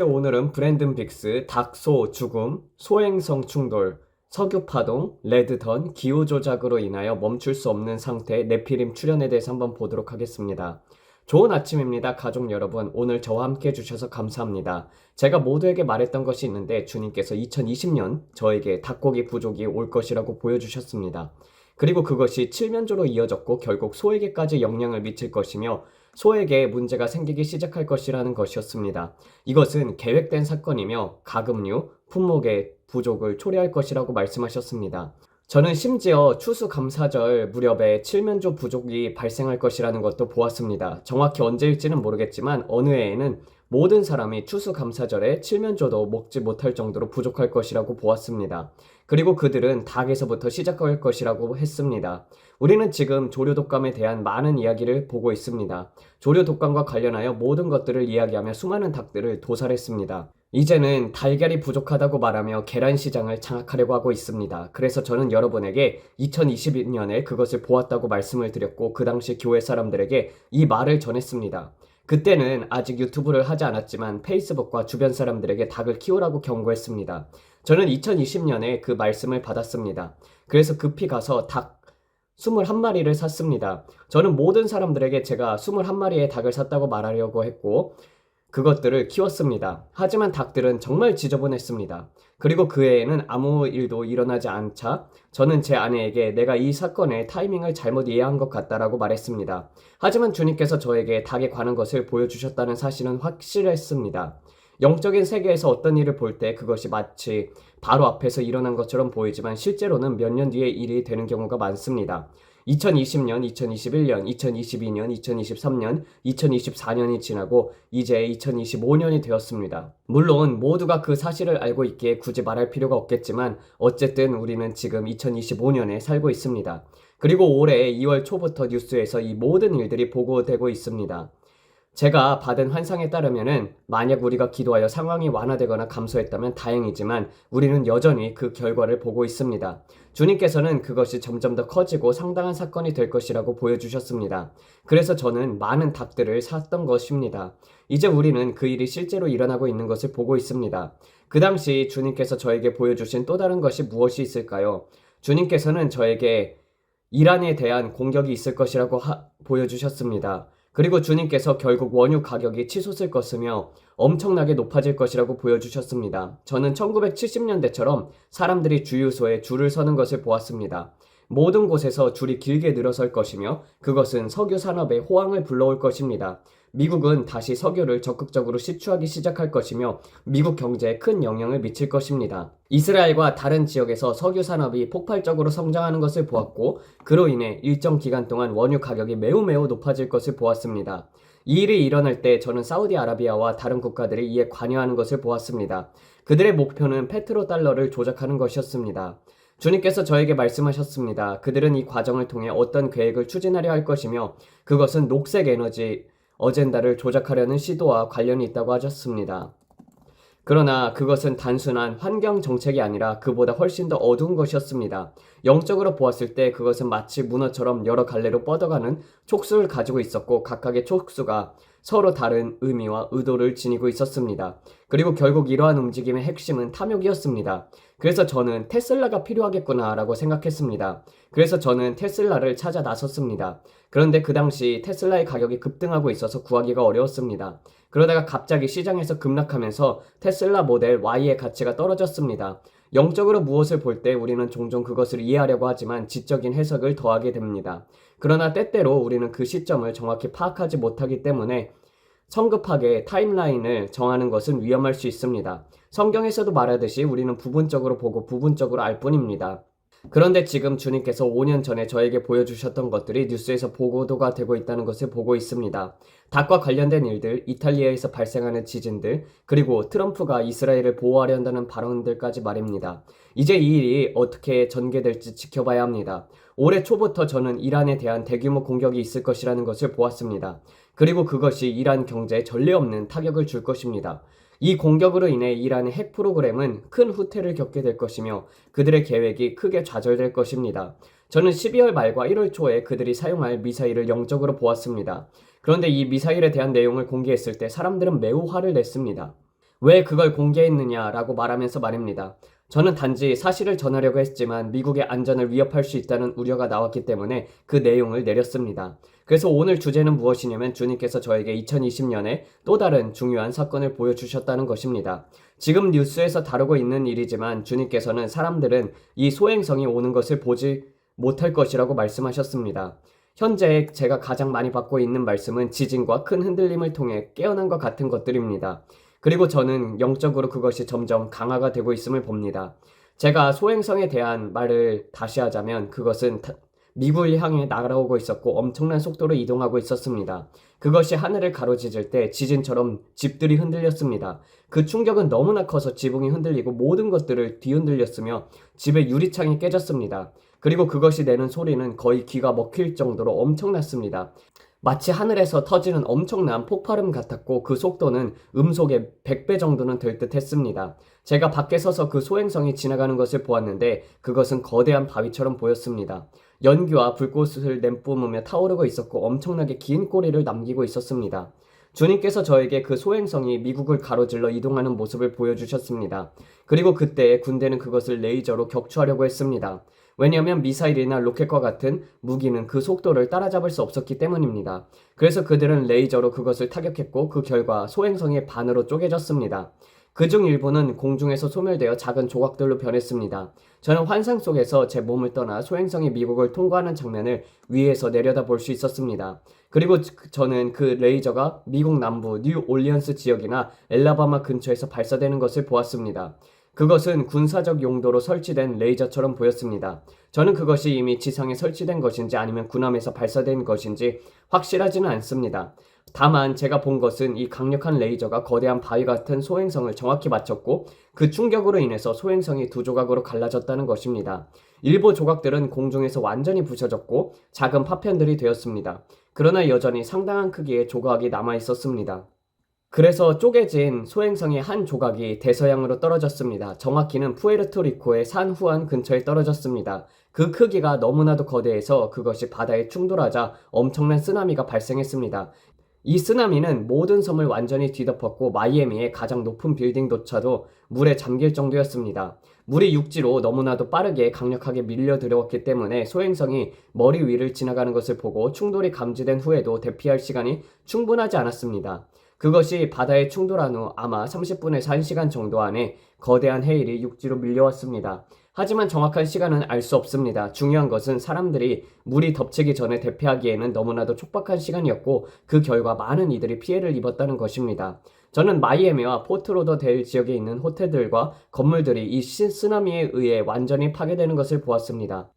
안녕하세요. 오늘은 브랜든 빅스, 닥소 죽음, 소행성 충돌, 석유 파동, 레드던, 기후 조작으로 인하여 멈출 수 없는 상태의 네피림 출현에 대해서 한번 보도록 하겠습니다. 좋은 아침입니다. 가족 여러분. 오늘 저와 함께 해주셔서 감사합니다. 제가 모두에게 말했던 것이 있는데 주님께서 2020년 저에게 닭고기 부족이 올 것이라고 보여주셨습니다. 그리고 그것이 칠면조로 이어졌고 결국 소에게까지 영향을 미칠 것이며 소에게 문제가 생기기 시작할 것이라는 것이었습니다. 이것은 계획된 사건이며 가금류, 품목의 부족을 초래할 것이라고 말씀하셨습니다. 저는 심지어 추수감사절 무렵에 칠면조 부족이 발생할 것이라는 것도 보았습니다. 정확히 언제일지는 모르겠지만 어느 해에는 모든 사람이 추수감사절에 칠면조도 먹지 못할 정도로 부족할 것이라고 보았습니다. 그리고 그들은 닭에서부터 시작할 것이라고 했습니다. 우리는 지금 조류독감에 대한 많은 이야기를 보고 있습니다. 조류독감과 관련하여 모든 것들을 이야기하며 수많은 닭들을 도살했습니다. 이제는 달걀이 부족하다고 말하며 계란 시장을 장악하려고 하고 있습니다. 그래서 저는 여러분에게 2022년에 그것을 보았다고 말씀을 드렸고 그 당시 교회 사람들에게 이 말을 전했습니다. 그때는 아직 유튜브를 하지 않았지만 페이스북과 주변 사람들에게 닭을 키우라고 경고했습니다. 저는 2020년에 그 말씀을 받았습니다. 그래서 급히 가서 닭 21마리를 샀습니다. 저는 모든 사람들에게 제가 21마리의 닭을 샀다고 말하려고 했고 그것들을 키웠습니다. 하지만 닭들은 정말 지저분했습니다. 그리고 그 해에는 아무 일도 일어나지 않자 저는 제 아내에게 내가 이 사건의 타이밍을 잘못 이해한 것 같다라고 말했습니다. 하지만 주님께서 저에게 닭에 관한 것을 보여주셨다는 사실은 확실했습니다. 영적인 세계에서 어떤 일을 볼 때 그것이 마치 바로 앞에서 일어난 것처럼 보이지만 실제로는 몇 년 뒤에 일이 되는 경우가 많습니다. 2020년, 2021년, 2022년, 2023년, 2024년이 지나고 이제 2025년이 되었습니다. 물론 모두가 그 사실을 알고 있기에 굳이 말할 필요가 없겠지만 어쨌든 우리는 지금 2025년에 살고 있습니다. 그리고 올해 2월 초부터 뉴스에서 이 모든 일들이 보고되고 있습니다. 제가 받은 환상에 따르면은 만약 우리가 기도하여 상황이 완화되거나 감소했다면 다행이지만 우리는 여전히 그 결과를 보고 있습니다. 주님께서는 그것이 점점 더 커지고 상당한 사건이 될 것이라고 보여주셨습니다. 그래서 저는 많은 닭들을 샀던 것입니다. 이제 우리는 그 일이 실제로 일어나고 있는 것을 보고 있습니다. 그 당시 주님께서 저에게 보여주신 또 다른 것이 무엇이 있을까요? 주님께서는 저에게 이란에 대한 공격이 있을 것이라고 보여주셨습니다. 그리고 주님께서 결국 원유 가격이 치솟을 것이며 엄청나게 높아질 것이라고 보여주셨습니다. 저는 1970년대처럼 사람들이 주유소에 줄을 서는 것을 보았습니다. 모든 곳에서 줄이 길게 늘어설 것이며 그것은 석유 산업의 호황을 불러올 것입니다. 미국은 다시 석유를 적극적으로 시추하기 시작할 것이며 미국 경제에 큰 영향을 미칠 것입니다. 이스라엘과 다른 지역에서 석유 산업이 폭발적으로 성장하는 것을 보았고 그로 인해 일정 기간 동안 원유 가격이 매우 높아질 것을 보았습니다. 이 일이 일어날 때 저는 사우디아라비아와 다른 국가들이 이에 관여하는 것을 보았습니다. 그들의 목표는 페트로달러를 조작하는 것이었습니다. 주님께서 저에게 말씀하셨습니다. 그들은 이 과정을 통해 어떤 계획을 추진하려 할 것이며 그것은 녹색 에너지 어젠다를 조작하려는 시도와 관련이 있다고 하셨습니다. 그러나 그것은 단순한 환경 정책이 아니라 그보다 훨씬 더 어두운 것이었습니다. 영적으로 보았을 때 그것은 마치 문어처럼 여러 갈래로 뻗어가는 촉수를 가지고 있었고 각각의 촉수가 서로 다른 의미와 의도를 지니고 있었습니다. 그리고 결국 이러한 움직임의 핵심은 탐욕이었습니다. 그래서 저는 테슬라가 필요하겠구나 라고 생각했습니다. 그래서 저는 테슬라를 찾아 나섰습니다. 그런데 그 당시 테슬라의 가격이 급등하고 있어서 구하기가 어려웠습니다. 그러다가 갑자기 시장에서 급락하면서 테슬라 모델 Y의 가치가 떨어졌습니다. 영적으로 무엇을 볼 때 우리는 종종 그것을 이해하려고 하지만 지적인 해석을 더하게 됩니다. 그러나 때때로 우리는 그 시점을 정확히 파악하지 못하기 때문에 성급하게 타임라인을 정하는 것은 위험할 수 있습니다. 성경에서도 말하듯이 우리는 부분적으로 보고 부분적으로 알 뿐입니다. 그런데 지금 주님께서 5년 전에 저에게 보여주셨던 것들이 뉴스에서 보도가 되고 있다는 것을 보고 있습니다. 닭과 관련된 일들, 이탈리아에서 발생하는 지진들, 그리고 트럼프가 이스라엘을 보호하려 한다는 발언들까지 말입니다. 이제 이 일이 어떻게 전개될지 지켜봐야 합니다. 올해 초부터 저는 이란에 대한 대규모 공격이 있을 것이라는 것을 보았습니다. 그리고 그것이 이란 경제에 전례 없는 타격을 줄 것입니다. 이 공격으로 인해 이란의 핵 프로그램은 큰 후퇴를 겪게 될 것이며 그들의 계획이 크게 좌절될 것입니다. 저는 12월 말과 1월 초에 그들이 사용할 미사일을 영적으로 보았습니다. 그런데 이 미사일에 대한 내용을 공개했을 때 사람들은 매우 화를 냈습니다. 왜 그걸 공개했느냐라고 말하면서 말입니다. 저는 단지 사실을 전하려고 했지만 미국의 안전을 위협할 수 있다는 우려가 나왔기 때문에 그 내용을 내렸습니다. 그래서 오늘 주제는 무엇이냐면 주님께서 저에게 2020년에 또 다른 중요한 사건을 보여주셨다는 것입니다. 지금 뉴스에서 다루고 있는 일이지만 주님께서는 사람들은 이 소행성이 오는 것을 보지 못할 것이라고 말씀하셨습니다. 현재 제가 가장 많이 받고 있는 말씀은 지진과 큰 흔들림을 통해 깨어난 것 같은 것들입니다. 그리고 저는 영적으로 그것이 점점 강화가 되고 있음을 봅니다. 제가 소행성에 대한 말을 다시 하자면 그것은 미국을 향해 날아오고 있었고 엄청난 속도로 이동하고 있었습니다. 그것이 하늘을 가로지질 때 지진처럼 집들이 흔들렸습니다. 그 충격은 너무나 커서 지붕이 흔들리고 모든 것들을 뒤흔들렸으며 집의 유리창이 깨졌습니다. 그리고 그것이 내는 소리는 거의 귀가 먹힐 정도로 엄청났습니다. 마치 하늘에서 터지는 엄청난 폭발음 같았고 그 속도는 음속의 100배 정도는 될 듯 했습니다. 제가 밖에 서서 그 소행성이 지나가는 것을 보았는데 그것은 거대한 바위처럼 보였습니다. 연기와 불꽃을 내뿜으며 타오르고 있었고 엄청나게 긴 꼬리를 남기고 있었습니다. 주님께서 저에게 그 소행성이 미국을 가로질러 이동하는 모습을 보여주셨습니다. 그리고 그때 군대는 그것을 레이저로 격추하려고 했습니다. 왜냐하면 미사일이나 로켓과 같은 무기는 그 속도를 따라잡을 수 없었기 때문입니다. 그래서 그들은 레이저로 그것을 타격했고 그 결과 소행성의 반으로 쪼개졌습니다. 그중 일부는 공중에서 소멸되어 작은 조각들로 변했습니다. 저는 환상 속에서 제 몸을 떠나 소행성이 미국을 통과하는 장면을 위에서 내려다볼 수 있었습니다. 그리고 저는 그 레이저가 미국 남부 뉴 올리언스 지역이나 엘라바마 근처에서 발사되는 것을 보았습니다. 그것은 군사적 용도로 설치된 레이저처럼 보였습니다. 저는 그것이 이미 지상에 설치된 것인지 아니면 군함에서 발사된 것인지 확실하지는 않습니다. 다만 제가 본 것은 이 강력한 레이저가 거대한 바위 같은 소행성을 정확히 맞췄고 그 충격으로 인해서 소행성이 두 조각으로 갈라졌다는 것입니다. 일부 조각들은 공중에서 완전히 부셔졌고 작은 파편들이 되었습니다. 그러나 여전히 상당한 크기의 조각이 남아 있었습니다. 그래서 쪼개진 소행성의 한 조각이 대서양으로 떨어졌습니다. 정확히는 푸에르토리코의 산 후안 근처에 떨어졌습니다. 그 크기가 너무나도 거대해서 그것이 바다에 충돌하자 엄청난 쓰나미가 발생했습니다. 이 쓰나미는 모든 섬을 완전히 뒤덮었고 마이애미의 가장 높은 빌딩조차도 물에 잠길 정도였습니다. 물이 육지로 너무나도 빠르게 강력하게 밀려 들어왔기 때문에 소행성이 머리 위를 지나가는 것을 보고 충돌이 감지된 후에도 대피할 시간이 충분하지 않았습니다. 그것이 바다에 충돌한 후 아마 30분에서 1시간 정도 안에 거대한 해일이 육지로 밀려왔습니다. 하지만 정확한 시간은 알 수 없습니다. 중요한 것은 사람들이 물이 덮치기 전에 대피하기에는 너무나도 촉박한 시간이었고 그 결과 많은 이들이 피해를 입었다는 것입니다. 저는 마이애미와 포트로더데일 지역에 있는 호텔들과 건물들이 이 쓰나미에 의해 완전히 파괴되는 것을 보았습니다.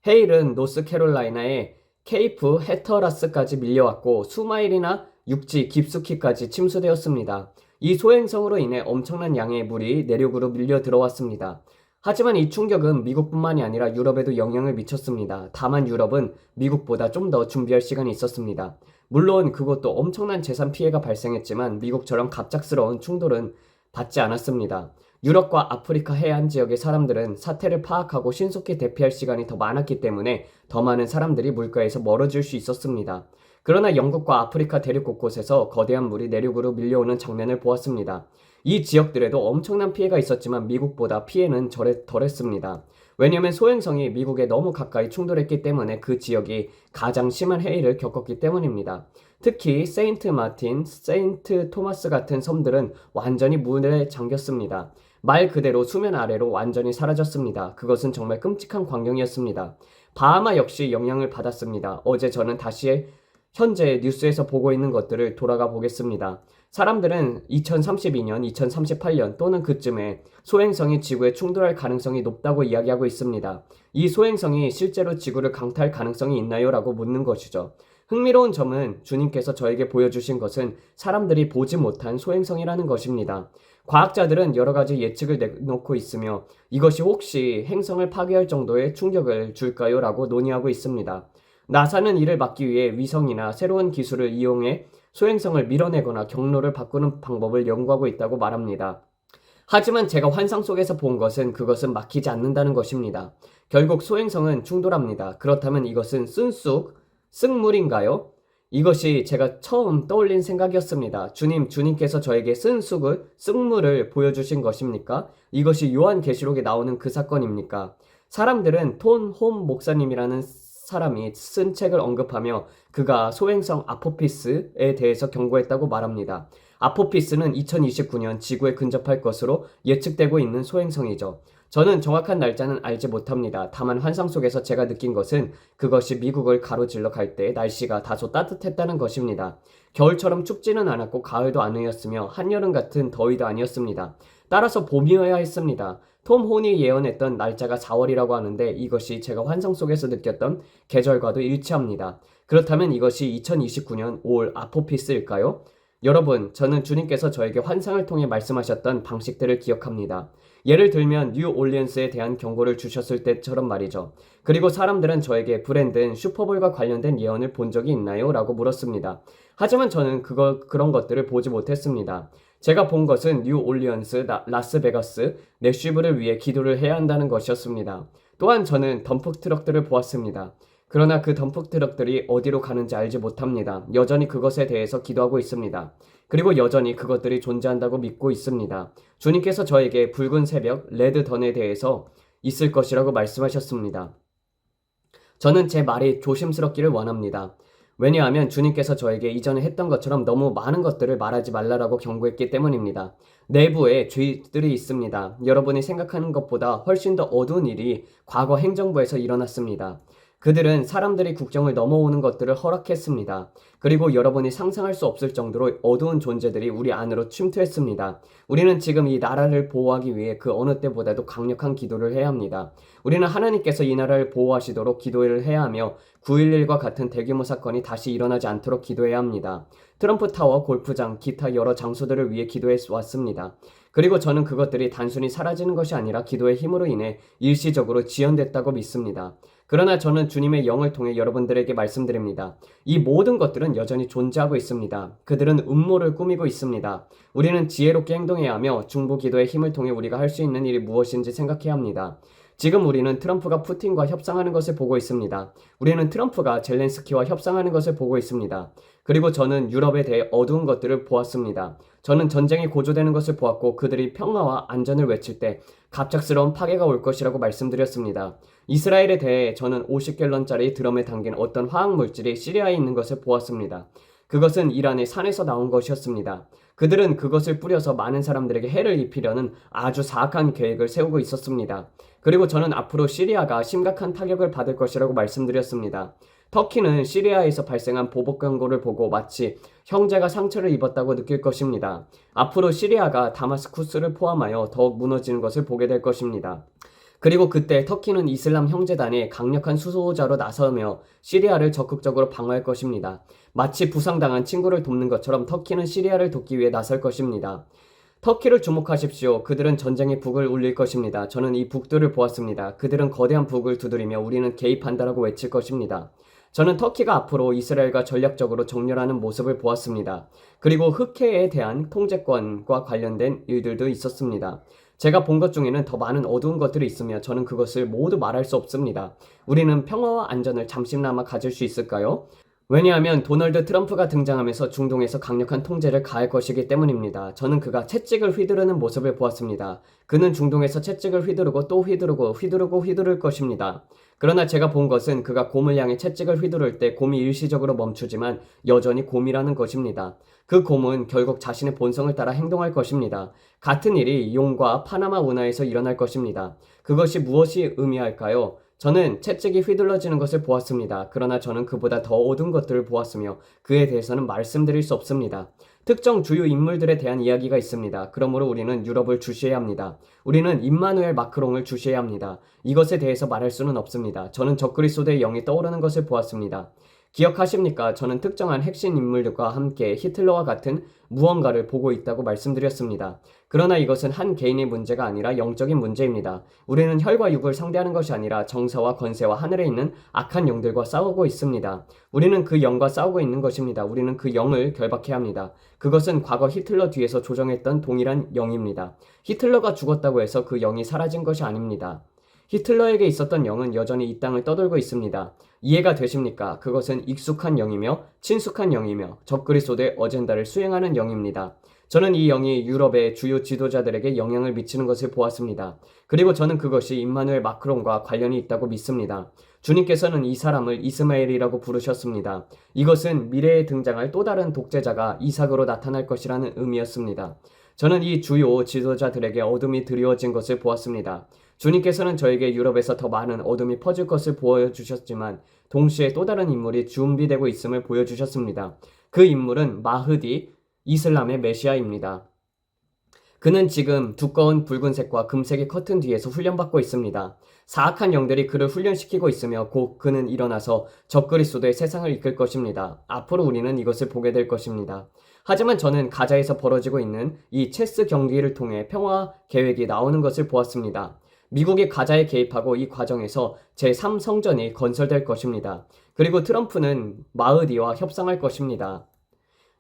헤일은 노스캐롤라이나의 케이프 해터라스까지 밀려왔고 수마일이나 육지 깊숙이까지 침수되었습니다. 이 소행성으로 인해 엄청난 양의 물이 내륙으로 밀려 들어왔습니다. 하지만 이 충격은 미국뿐만이 아니라 유럽에도 영향을 미쳤습니다. 다만 유럽은 미국보다 좀 더 준비할 시간이 있었습니다. 물론 그것도 엄청난 재산 피해가 발생했지만 미국처럼 갑작스러운 충돌은 받지 않았습니다. 유럽과 아프리카 해안 지역의 사람들은 사태를 파악하고 신속히 대피할 시간이 더 많았기 때문에 더 많은 사람들이 물가에서 멀어질 수 있었습니다. 그러나 영국과 아프리카 대륙 곳곳에서 거대한 물이 내륙으로 밀려오는 장면을 보았습니다. 이 지역들에도 엄청난 피해가 있었지만 미국보다 피해는 덜했습니다. 왜냐하면 소행성이 미국에 너무 가까이 충돌했기 때문에 그 지역이 가장 심한 해일을 겪었기 때문입니다. 특히 세인트 마틴, 세인트 토마스 같은 섬들은 완전히 물에 잠겼습니다. 말 그대로 수면 아래로 완전히 사라졌습니다. 그것은 정말 끔찍한 광경이었습니다. 바하마 역시 영향을 받았습니다. 어제 저는 다시 현재 뉴스에서 보고 있는 것들을 돌아가 보겠습니다. 사람들은 2032년, 2038년 또는 그쯤에 소행성이 지구에 충돌할 가능성이 높다고 이야기하고 있습니다. 이 소행성이 실제로 지구를 강타할 가능성이 있나요? 라고 묻는 것이죠. 흥미로운 점은 주님께서 저에게 보여주신 것은 사람들이 보지 못한 소행성이라는 것입니다. 과학자들은 여러 가지 예측을 내놓고 있으며 이것이 혹시 행성을 파괴할 정도의 충격을 줄까요? 라고 논의하고 있습니다. 나사는 이를 막기 위해 위성이나 새로운 기술을 이용해 소행성을 밀어내거나 경로를 바꾸는 방법을 연구하고 있다고 말합니다. 하지만 제가 환상 속에서 본 것은 그것은 막히지 않는다는 것입니다. 결국 소행성은 충돌합니다. 그렇다면 이것은 쓱물인가요? 이것이 제가 처음 떠올린 생각이었습니다. 주님께서 저에게 쓴물을 보여주신 것입니까? 이것이 요한계시록에 나오는 그 사건입니까? 사람들은 톤 홈 목사님이라는 사람이 쓴 책을 언급하며 그가 소행성 아포피스에 대해서 경고했다고 말합니다. 아포피스는 2029년 지구에 근접할 것으로 예측되고 있는 소행성이죠. 저는 정확한 날짜는 알지 못합니다. 다만 환상 속에서 제가 느낀 것은 그것이 미국을 가로질러 갈 때 날씨가 다소 따뜻했다는 것입니다. 겨울처럼 춥지는 않았고 가을도 아니었으며 한여름 같은 더위도 아니었습니다. 따라서 봄이어야 했습니다. 톰 혼이 예언했던 날짜가 4월이라고 하는데 이것이 제가 환상 속에서 느꼈던 계절과도 일치합니다. 그렇다면 이것이 2029년 5월 아포피스일까요? 여러분, 저는 주님께서 저에게 환상을 통해 말씀하셨던 방식들을 기억합니다. 예를 들면 뉴올리언스에 대한 경고를 주셨을 때처럼 말이죠. 그리고 사람들은 저에게 브랜든 슈퍼볼과 관련된 예언을 본 적이 있나요? 라고 물었습니다. 하지만 저는 그런 것들을 보지 못했습니다. 제가 본 것은 뉴올리언스, 라스베가스, 내쉬브를 위해 기도를 해야 한다는 것이었습니다. 또한 저는 덤프 트럭들을 보았습니다. 그러나 그 덤프 트럭들이 어디로 가는지 알지 못합니다. 여전히 그것에 대해서 기도하고 있습니다. 그리고 여전히 그것들이 존재한다고 믿고 있습니다. 주님께서 저에게 붉은 새벽, 레드던에 대해서 있을 것이라고 말씀하셨습니다. 저는 제 말이 조심스럽기를 원합니다. 왜냐하면 주님께서 저에게 이전에 했던 것처럼 너무 많은 것들을 말하지 말라라고 경고했기 때문입니다. 내부에 죄들이 있습니다. 여러분이 생각하는 것보다 훨씬 더 어두운 일이 과거 행정부에서 일어났습니다. 그들은 사람들이 국경을 넘어오는 것들을 허락했습니다. 그리고 여러분이 상상할 수 없을 정도로 어두운 존재들이 우리 안으로 침투했습니다. 우리는 지금 이 나라를 보호하기 위해 그 어느 때보다도 강력한 기도를 해야 합니다. 우리는 하나님께서 이 나라를 보호하시도록 기도를 해야 하며 9.11과 같은 대규모 사건이 다시 일어나지 않도록 기도해야 합니다. 트럼프 타워, 골프장, 기타 여러 장소들을 위해 기도해 왔습니다. 그리고 저는 그것들이 단순히 사라지는 것이 아니라 기도의 힘으로 인해 일시적으로 지연됐다고 믿습니다. 그러나 저는 주님의 영을 통해 여러분들에게 말씀드립니다. 이 모든 것들은 여전히 존재하고 있습니다. 그들은 음모를 꾸미고 있습니다. 우리는 지혜롭게 행동해야 하며 중보 기도의 힘을 통해 우리가 할 수 있는 일이 무엇인지 생각해야 합니다. 지금 우리는 트럼프가 푸틴과 협상하는 것을 보고 있습니다. 우리는 트럼프가 젤렌스키와 협상하는 것을 보고 있습니다. 그리고 저는 유럽에 대해 어두운 것들을 보았습니다. 저는 전쟁이 고조되는 것을 보았고 그들이 평화와 안전을 외칠 때 갑작스러운 파괴가 올 것이라고 말씀드렸습니다. 이스라엘에 대해 저는 50갤런짜리 드럼에 담긴 어떤 화학물질이 시리아에 있는 것을 보았습니다. 그것은 이란의 산에서 나온 것이었습니다. 그들은 그것을 뿌려서 많은 사람들에게 해를 입히려는 아주 사악한 계획을 세우고 있었습니다. 그리고 저는 앞으로 시리아가 심각한 타격을 받을 것이라고 말씀드렸습니다. 터키는 시리아에서 발생한 보복 경고를 보고 마치 형제가 상처를 입었다고 느낄 것입니다. 앞으로 시리아가 다마스쿠스를 포함하여 더욱 무너지는 것을 보게 될 것입니다. 그리고 그때 터키는 이슬람 형제단의 강력한 수호자로 나서며 시리아를 적극적으로 방어할 것입니다. 마치 부상당한 친구를 돕는 것처럼 터키는 시리아를 돕기 위해 나설 것입니다. 터키를 주목하십시오. 그들은 전쟁의 북을 울릴 것입니다. 저는 이 북들을 보았습니다. 그들은 거대한 북을 두드리며 우리는 개입한다라고 외칠 것입니다. 저는 터키가 앞으로 이스라엘과 전략적으로 정렬하는 모습을 보았습니다. 그리고 흑해에 대한 통제권과 관련된 일들도 있었습니다. 제가 본 것 중에는 더 많은 어두운 것들이 있으며 저는 그것을 모두 말할 수 없습니다. 우리는 평화와 안전을 잠시나마 가질 수 있을까요? 왜냐하면 도널드 트럼프가 등장하면서 중동에서 강력한 통제를 가할 것이기 때문입니다. 저는 그가 채찍을 휘두르는 모습을 보았습니다. 그는 중동에서 채찍을 휘두르고 또 휘두를 것입니다. 그러나 제가 본 것은 그가 곰을 향해 채찍을 휘두를 때 곰이 일시적으로 멈추지만 여전히 곰이라는 것입니다. 그 곰은 결국 자신의 본성을 따라 행동할 것입니다. 같은 일이 용과 파나마 운하에서 일어날 것입니다. 그것이 무엇이 의미할까요? 저는 채찍이 휘둘러지는 것을 보았습니다. 그러나 저는 그보다 더 어두운 것들을 보았으며 그에 대해서는 말씀드릴 수 없습니다. 특정 주요 인물들에 대한 이야기가 있습니다. 그러므로 우리는 유럽을 주시해야 합니다. 우리는 임마누엘 마크롱을 주시해야 합니다. 이것에 대해서 말할 수는 없습니다. 저는 적그리스도의 영이 떠오르는 것을 보았습니다. 기억하십니까? 저는 특정한 핵심 인물들과 함께 히틀러와 같은 무언가를 보고 있다고 말씀드렸습니다. 그러나 이것은 한 개인의 문제가 아니라 영적인 문제입니다. 우리는 혈과 육을 상대하는 것이 아니라 정사와 권세와 하늘에 있는 악한 영들과 싸우고 있습니다. 우리는 그 영과 싸우고 있는 것입니다. 우리는 그 영을 결박해야 합니다. 그것은 과거 히틀러 뒤에서 조정했던 동일한 영입니다. 히틀러가 죽었다고 해서 그 영이 사라진 것이 아닙니다. 히틀러에게 있었던 영은 여전히 이 땅을 떠돌고 있습니다. 이해가 되십니까? 그것은 익숙한 영이며 친숙한 영이며 적그리스도의 어젠다를 수행하는 영입니다. 저는 이 영이 유럽의 주요 지도자들에게 영향을 미치는 것을 보았습니다. 그리고 저는 그것이 임마누엘 마크롱과 관련이 있다고 믿습니다. 주님께서는 이 사람을 이스마엘이라고 부르셨습니다. 이것은 미래에 등장할 또 다른 독재자가 이삭으로 나타날 것이라는 의미였습니다. 저는 이 주요 지도자들에게 어둠이 드리워진 것을 보았습니다. 주님께서는 저에게 유럽에서 더 많은 어둠이 퍼질 것을 보여주셨지만 동시에 또 다른 인물이 준비되고 있음을 보여주셨습니다. 그 인물은 마흐디, 이슬람의 메시아입니다. 그는 지금 두꺼운 붉은색과 금색의 커튼 뒤에서 훈련받고 있습니다. 사악한 영들이 그를 훈련시키고 있으며 곧 그는 일어나서 적그리스도의 세상을 이끌 것입니다. 앞으로 우리는 이것을 보게 될 것입니다. 하지만 저는 가자에서 벌어지고 있는 이 체스 경기를 통해 평화 계획이 나오는 것을 보았습니다. 미국이 가자에 개입하고 이 과정에서 제3성전이 건설될 것입니다. 그리고 트럼프는 마흐디와 협상할 것입니다.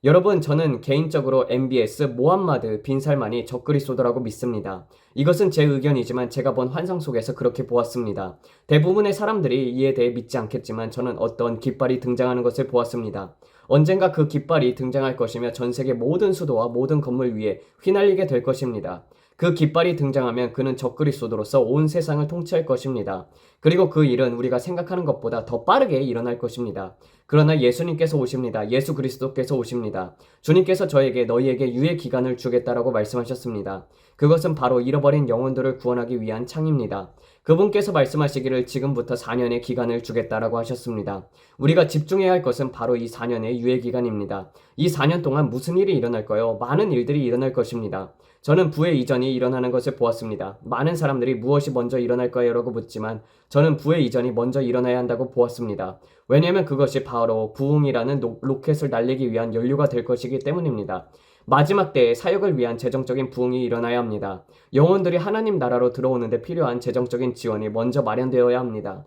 여러분, 저는 개인적으로 MBS 모함마드 빈 살만이 적그리스도라고 믿습니다. 이것은 제 의견이지만 제가 본 환상 속에서 그렇게 보았습니다. 대부분의 사람들이 이에 대해 믿지 않겠지만 저는 어떤 깃발이 등장하는 것을 보았습니다. 언젠가 그 깃발이 등장할 것이며 전 세계 모든 수도와 모든 건물 위에 휘날리게 될 것입니다. 그 깃발이 등장하면 그는 적그리스도로서 온 세상을 통치할 것입니다. 그리고 그 일은 우리가 생각하는 것보다 더 빠르게 일어날 것입니다. 그러나 예수님께서 오십니다. 예수 그리스도께서 오십니다. 주님께서 저에게 너희에게 유예 기간을 주겠다라고 말씀하셨습니다. 그것은 바로 잃어버린 영혼들을 구원하기 위한 창입니다. 그분께서 말씀하시기를 지금부터 4년의 기간을 주겠다라고 하셨습니다. 우리가 집중해야 할 것은 바로 이 4년의 유예 기간입니다. 이 4년 동안 무슨 일이 일어날까요? 많은 일들이 일어날 것입니다. 저는 부의 이전이 일어나는 것을 보았습니다. 많은 사람들이 무엇이 먼저 일어날까요? 라고 묻지만 저는 부의 이전이 먼저 일어나야 한다고 보았습니다. 왜냐하면 그것이 바로 부흥이라는 로켓을 날리기 위한 연료가 될 것이기 때문입니다. 마지막 때에 사역을 위한 재정적인 부흥이 일어나야 합니다. 영혼들이 하나님 나라로 들어오는데 필요한 재정적인 지원이 먼저 마련되어야 합니다.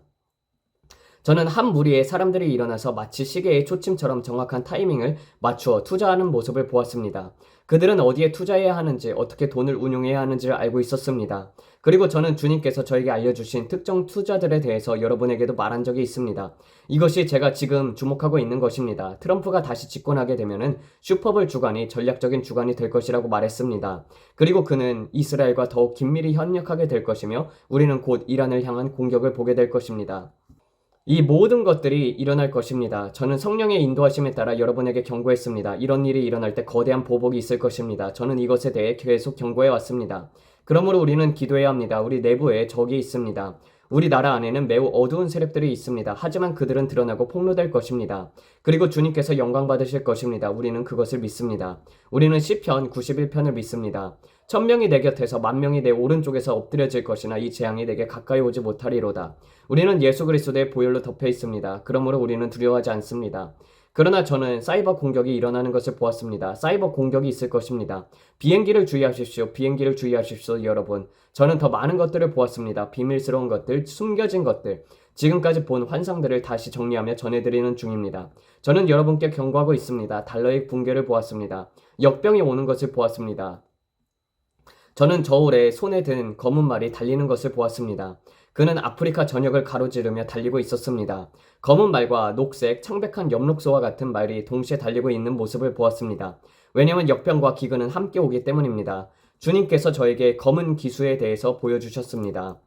저는 한 무리의 사람들이 일어나서 마치 시계의 초침처럼 정확한 타이밍을 맞추어 투자하는 모습을 보았습니다. 그들은 어디에 투자해야 하는지, 어떻게 돈을 운용해야 하는지를 알고 있었습니다. 그리고 저는 주님께서 저에게 알려주신 특정 투자들에 대해서 여러분에게도 말한 적이 있습니다. 이것이 제가 지금 주목하고 있는 것입니다. 트럼프가 다시 집권하게 되면은 슈퍼볼 주간이 전략적인 주간이 될 것이라고 말했습니다. 그리고 그는 이스라엘과 더욱 긴밀히 협력하게 될 것이며 우리는 곧 이란을 향한 공격을 보게 될 것입니다. 이 모든 것들이 일어날 것입니다. 저는 성령의 인도하심에 따라 여러분에게 경고했습니다. 이런 일이 일어날 때 거대한 보복이 있을 것입니다. 저는 이것에 대해 계속 경고해 왔습니다. 그러므로 우리는 기도해야 합니다. 우리 내부에 적이 있습니다. 우리 나라 안에는 매우 어두운 세력들이 있습니다. 하지만 그들은 드러나고 폭로될 것입니다. 그리고 주님께서 영광 받으실 것입니다. 우리는 그것을 믿습니다. 우리는 시편 91편을 믿습니다. 1000명이 내 곁에서 10,000명이 내 오른쪽에서 엎드려질 것이나 이 재앙이 내게 가까이 오지 못하리로다. 우리는 예수 그리스도의 보혈로 덮여 있습니다. 그러므로 우리는 두려워하지 않습니다. 그러나 저는 사이버 공격이 일어나는 것을 보았습니다. 사이버 공격이 있을 것입니다. 비행기를 주의하십시오. 비행기를 주의하십시오, 여러분. 저는 더 많은 것들을 보았습니다. 비밀스러운 것들, 숨겨진 것들, 지금까지 본 환상들을 다시 정리하며 전해드리는 중입니다. 저는 여러분께 경고하고 있습니다. 달러의 붕괴를 보았습니다. 역병이 오는 것을 보았습니다. 저는 저울에 손에 든 검은 말이 달리는 것을 보았습니다. 그는 아프리카 전역을 가로지르며 달리고 있었습니다. 검은 말과 녹색, 창백한 엽록소와 같은 말이 동시에 달리고 있는 모습을 보았습니다. 왜냐하면 역병과 기근은 함께 오기 때문입니다. 주님께서 저에게 검은 기수에 대해서 보여주셨습니다.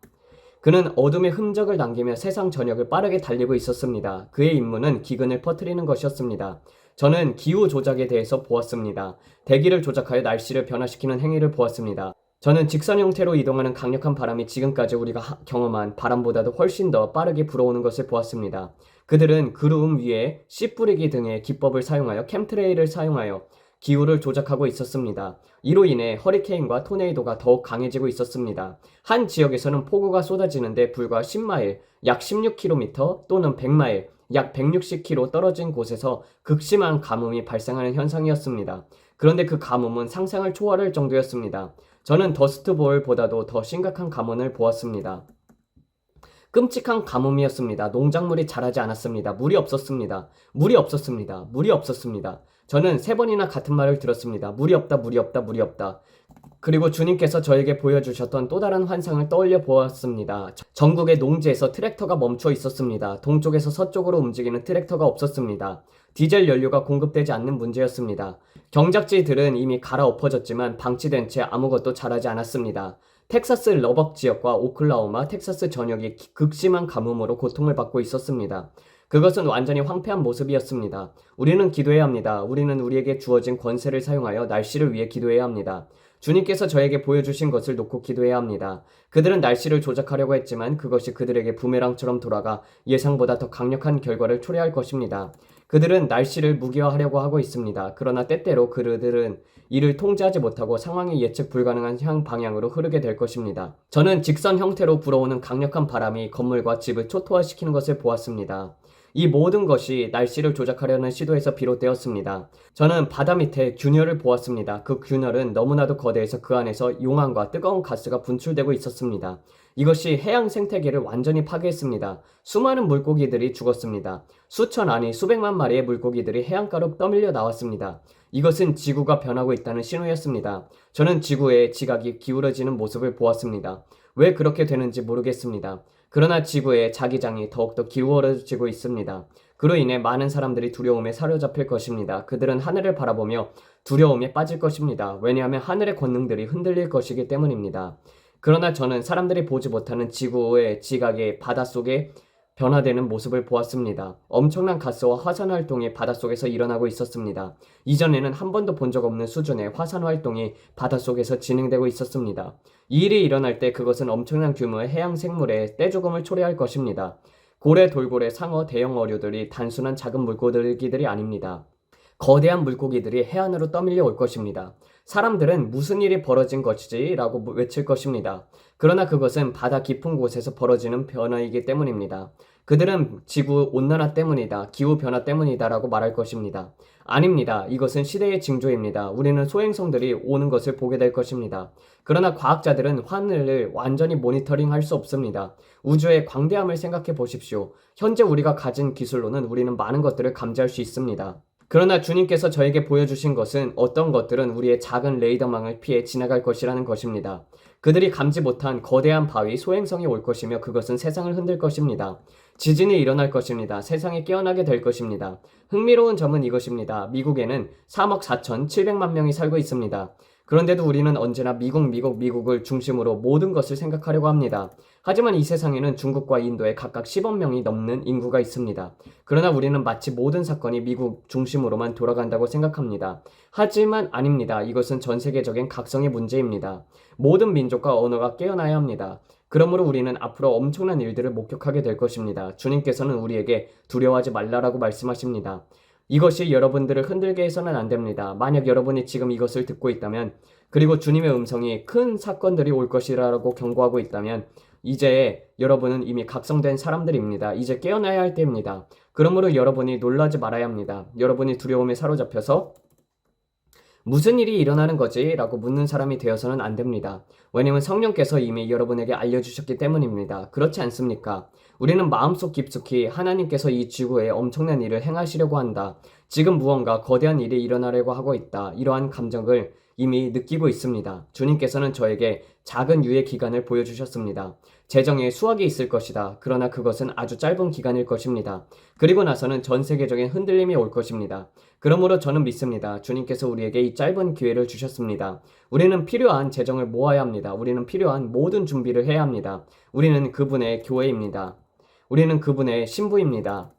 그는 어둠의 흔적을 남기며 세상 전역을 빠르게 달리고 있었습니다. 그의 임무는 기근을 퍼뜨리는 것이었습니다. 저는 기후 조작에 대해서 보았습니다. 대기를 조작하여 날씨를 변화시키는 행위를 보았습니다. 저는 직선 형태로 이동하는 강력한 바람이 지금까지 우리가 경험한 바람보다도 훨씬 더 빠르게 불어오는 것을 보았습니다. 그들은 구름 위에 씨 뿌리기 등의 기법을 사용하여 캠트레일을 사용하여 기후를 조작하고 있었습니다. 이로 인해 허리케인과 토네이도가 더욱 강해지고 있었습니다. 한 지역에서는 폭우가 쏟아지는데 불과 10마일, 약 16km 또는 100마일, 약 160km 떨어진 곳에서 극심한 가뭄이 발생하는 현상이었습니다. 그런데 그 가뭄은 상상을 초월할 정도였습니다. 저는 더스트볼보다도 더 심각한 가뭄을 보았습니다. 끔찍한 가뭄이었습니다. 농작물이 자라지 않았습니다. 물이 없었습니다. 물이 없었습니다. 물이 없었습니다. 저는 3번이나 같은 말을 들었습니다. 물이 없다, 물이 없다, 물이 없다. 그리고 주님께서 저에게 보여주셨던 또 다른 환상을 떠올려 보았습니다. 전국의 농지에서 트랙터가 멈춰 있었습니다. 동쪽에서 서쪽으로 움직이는 트랙터가 없었습니다. 디젤 연료가 공급되지 않는 문제였습니다. 경작지들은 이미 갈아엎어졌지만 방치된 채 아무것도 자라지 않았습니다. 텍사스 러벅 지역과 오클라호마, 텍사스 전역이 극심한 가뭄으로 고통을 받고 있었습니다. 그것은 완전히 황폐한 모습이었습니다. 우리는 기도해야 합니다. 우리는 우리에게 주어진 권세를 사용하여 날씨를 위해 기도해야 합니다. 주님께서 저에게 보여주신 것을 놓고 기도해야 합니다. 그들은 날씨를 조작하려고 했지만 그것이 그들에게 부메랑처럼 돌아가 예상보다 더 강력한 결과를 초래할 것입니다. 그들은 날씨를 무기화하려고 하고 있습니다. 그러나 때때로 그들은 이를 통제하지 못하고 상황이 예측 불가능한 방향으로 흐르게 될 것입니다. 저는 직선 형태로 불어오는 강력한 바람이 건물과 집을 초토화시키는 것을 보았습니다. 이 모든 것이 날씨를 조작하려는 시도에서 비롯되었습니다. 저는 바다 밑에 균열을 보았습니다. 그 균열은 너무나도 거대해서 그 안에서 용암과 뜨거운 가스가 분출되고 있었습니다. 이것이 해양 생태계를 완전히 파괴했습니다. 수많은 물고기들이 죽었습니다. 수천 아니 수백만 마리의 물고기들이 해안가로 떠밀려 나왔습니다. 이것은 지구가 변하고 있다는 신호였습니다. 저는 지구의 지각이 기울어지는 모습을 보았습니다. 왜 그렇게 되는지 모르겠습니다. 그러나 지구의 자기장이 더욱더 기울어지고 있습니다. 그로 인해 많은 사람들이 두려움에 사로잡힐 것입니다. 그들은 하늘을 바라보며 두려움에 빠질 것입니다. 왜냐하면 하늘의 권능들이 흔들릴 것이기 때문입니다. 그러나 저는 사람들이 보지 못하는 지구의 지각이 바닷속에 변화되는 모습을 보았습니다. 엄청난 가스와 화산 활동이 바닷속에서 일어나고 있었습니다. 이전에는 한 번도 본 적 없는 수준의 화산 활동이 바닷속에서 진행되고 있었습니다. 이 일이 일어날 때 그것은 엄청난 규모의 해양 생물의 떼죽음을 초래할 것입니다. 고래, 돌고래, 상어, 대형 어류들이 단순한 작은 물고기들이 아닙니다. 거대한 물고기들이 해안으로 떠밀려 올 것입니다. 사람들은 무슨 일이 벌어진 것이지? 라고 외칠 것입니다. 그러나 그것은 바다 깊은 곳에서 벌어지는 변화이기 때문입니다. 그들은 지구 온난화 때문이다, 기후변화 때문이다 라고 말할 것입니다. 아닙니다. 이것은 시대의 징조입니다. 우리는 소행성들이 오는 것을 보게 될 것입니다. 그러나 과학자들은 하늘을 완전히 모니터링할 수 없습니다. 우주의 광대함을 생각해 보십시오. 현재 우리가 가진 기술로는 우리는 많은 것들을 감지할 수 있습니다. 그러나 주님께서 저에게 보여주신 것은 어떤 것들은 우리의 작은 레이더망을 피해 지나갈 것이라는 것입니다. 그들이 감지 못한 거대한 바위, 소행성이 올 것이며 그것은 세상을 흔들 것입니다. 지진이 일어날 것입니다. 세상이 깨어나게 될 것입니다. 흥미로운 점은 이것입니다. 미국에는 3억 4,700만 명이 살고 있습니다. 그런데도 우리는 언제나 미국을 중심으로 모든 것을 생각하려고 합니다. 하지만 이 세상에는 중국과 인도에 각각 10억 명이 넘는 인구가 있습니다. 그러나 우리는 마치 모든 사건이 미국 중심으로만 돌아간다고 생각합니다. 하지만 아닙니다. 이것은 전 세계적인 각성의 문제입니다. 모든 민족과 언어가 깨어나야 합니다. 그러므로 우리는 앞으로 엄청난 일들을 목격하게 될 것입니다. 주님께서는 우리에게 두려워하지 말라라고 말씀하십니다. 이것이 여러분들을 흔들게 해서는 안 됩니다. 만약 여러분이 지금 이것을 듣고 있다면, 그리고 주님의 음성이 큰 사건들이 올 것이라고 경고하고 있다면, 이제 여러분은 이미 각성된 사람들입니다. 이제 깨어나야 할 때입니다. 그러므로 여러분이 놀라지 말아야 합니다. 여러분이 두려움에 사로잡혀서 무슨 일이 일어나는 거지? 라고 묻는 사람이 되어서는 안 됩니다. 왜냐면 성령께서 이미 여러분에게 알려주셨기 때문입니다. 그렇지 않습니까? 우리는 마음속 깊숙이 하나님께서 이 지구에 엄청난 일을 행하시려고 한다. 지금 무언가 거대한 일이 일어나려고 하고 있다. 이러한 감정을 이미 느끼고 있습니다. 주님께서는 저에게 작은 유예 기간을 보여주셨습니다. 재정에 수확이 있을 것이다. 그러나 그것은 아주 짧은 기간일 것입니다. 그리고 나서는 전 세계적인 흔들림이 올 것입니다. 그러므로 저는 믿습니다. 주님께서 우리에게 이 짧은 기회를 주셨습니다. 우리는 필요한 재정을 모아야 합니다. 우리는 필요한 모든 준비를 해야 합니다. 우리는 그분의 교회입니다. 우리는 그분의 신부입니다.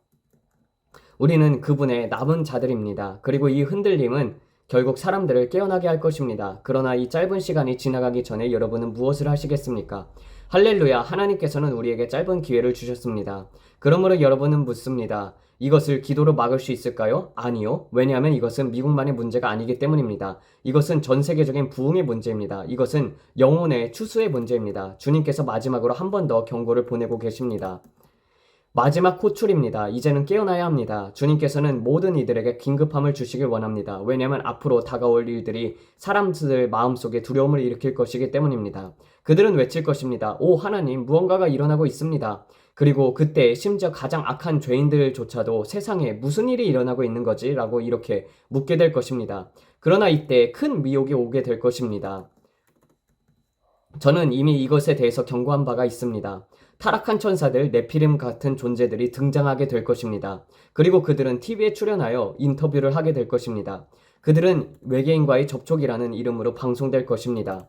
우리는 그분의 남은 자들입니다. 그리고 이 흔들림은 결국 사람들을 깨어나게 할 것입니다. 그러나 이 짧은 시간이 지나가기 전에 여러분은 무엇을 하시겠습니까? 할렐루야, 하나님께서는 우리에게 짧은 기회를 주셨습니다. 그러므로 여러분은 묻습니다. 이것을 기도로 막을 수 있을까요? 아니요. 왜냐하면 이것은 미국만의 문제가 아니기 때문입니다. 이것은 전 세계적인 부흥의 문제입니다. 이것은 영혼의 추수의 문제입니다. 주님께서 마지막으로 한 번 더 경고를 보내고 계십니다. 마지막 호출입니다. 이제는 깨어나야 합니다. 주님께서는 모든 이들에게 긴급함을 주시길 원합니다. 왜냐하면 앞으로 다가올 일들이 사람들 마음속에 두려움을 일으킬 것이기 때문입니다. 그들은 외칠 것입니다. 오 하나님, 무언가가 일어나고 있습니다. 그리고 그때 심지어 가장 악한 죄인들조차도 세상에 무슨 일이 일어나고 있는 거지? 라고 이렇게 묻게 될 것입니다. 그러나 이때 큰 미혹이 오게 될 것입니다. 저는 이미 이것에 대해서 경고한 바가 있습니다. 타락한 천사들, 네피림 같은 존재들이 등장하게 될 것입니다. 그리고 그들은 TV에 출연하여 인터뷰를 하게 될 것입니다. 그들은 외계인과의 접촉이라는 이름으로 방송될 것입니다.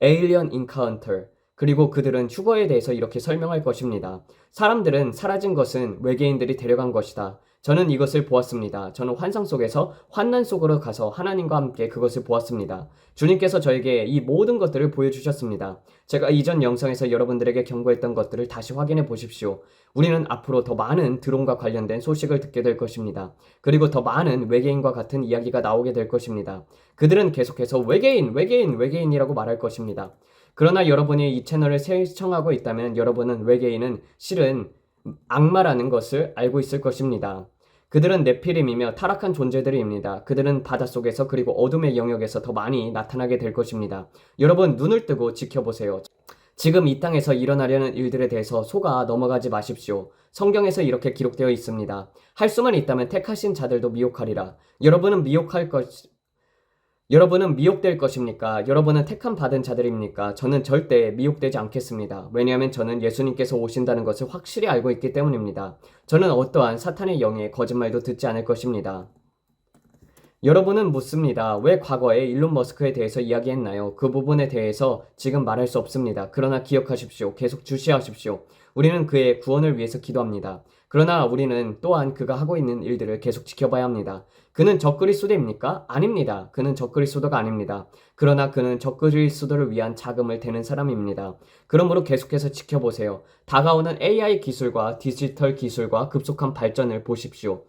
Alien Encounter. 그리고 그들은 휴거에 대해서 이렇게 설명할 것입니다. 사람들은 사라진 것은 외계인들이 데려간 것이다. 저는 이것을 보았습니다. 저는 환상 속에서 환난 속으로 가서 하나님과 함께 그것을 보았습니다. 주님께서 저에게 이 모든 것들을 보여주셨습니다. 제가 이전 영상에서 여러분들에게 경고했던 것들을 다시 확인해 보십시오. 우리는 앞으로 더 많은 드론과 관련된 소식을 듣게 될 것입니다. 그리고 더 많은 외계인과 같은 이야기가 나오게 될 것입니다. 그들은 계속해서 외계인이라고 말할 것입니다. 그러나 여러분이 이 채널을 시청하고 있다면 여러분은 외계인은 실은 악마라는 것을 알고 있을 것입니다. 그들은 네피림이며 타락한 존재들입니다. 그들은 바닷속에서 그리고 어둠의 영역에서 더 많이 나타나게 될 것입니다. 여러분 눈을 뜨고 지켜보세요. 지금 이 땅에서 일어나려는 일들에 대해서 속아 넘어가지 마십시오. 성경에서 이렇게 기록되어 있습니다. 할 수만 있다면 택하신 자들도 미혹하리라. 여러분은 미혹될 것입니까? 여러분은 택함 받은 자들입니까? 저는 절대 미혹되지 않겠습니다. 왜냐하면 저는 예수님께서 오신다는 것을 확실히 알고 있기 때문입니다. 저는 어떠한 사탄의 영의 거짓말도 듣지 않을 것입니다. 여러분은 묻습니다. 왜 과거에 일론 머스크에 대해서 이야기했나요? 그 부분에 대해서 지금 말할 수 없습니다. 그러나 기억하십시오. 계속 주시하십시오. 우리는 그의 구원을 위해서 기도합니다. 그러나 우리는 또한 그가 하고 있는 일들을 계속 지켜봐야 합니다. 그는 적그리스도입니까? 아닙니다. 그는 적그리스도가 아닙니다. 그러나 그는 적그리스도를 위한 자금을 대는 사람입니다. 그러므로 계속해서 지켜보세요. 다가오는 AI 기술과 디지털 기술과 급속한 발전을 보십시오.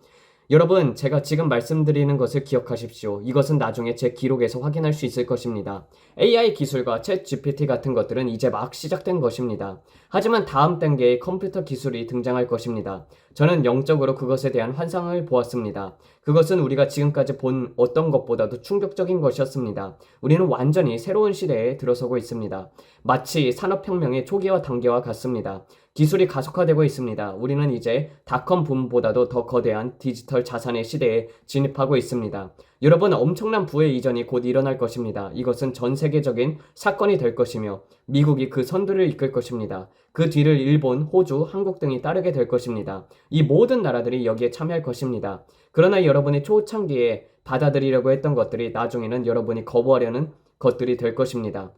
여러분, 제가 지금 말씀드리는 것을 기억하십시오. 이것은 나중에 제 기록에서 확인할 수 있을 것입니다. AI 기술과 챗 GPT 같은 것들은 이제 막 시작된 것입니다. 하지만 다음 단계의 컴퓨터 기술이 등장할 것입니다. 저는 영적으로 그것에 대한 환상을 보았습니다. 그것은 우리가 지금까지 본 어떤 것보다도 충격적인 것이었습니다. 우리는 완전히 새로운 시대에 들어서고 있습니다. 마치 산업혁명의 초기와 단계와 같습니다. 기술이 가속화되고 있습니다. 우리는 이제 닷컴 붐보다도 더 거대한 디지털 자산의 시대에 진입하고 있습니다. 여러분, 엄청난 부의 이전이 곧 일어날 것입니다. 이것은 전 세계적인 사건이 될 것이며 미국이 그 선두를 이끌 것입니다. 그 뒤를 일본, 호주, 한국 등이 따르게 될 것입니다. 이 모든 나라들이 여기에 참여할 것입니다. 그러나 여러분이 초창기에 받아들이려고 했던 것들이 나중에는 여러분이 거부하려는 것들이 될 것입니다.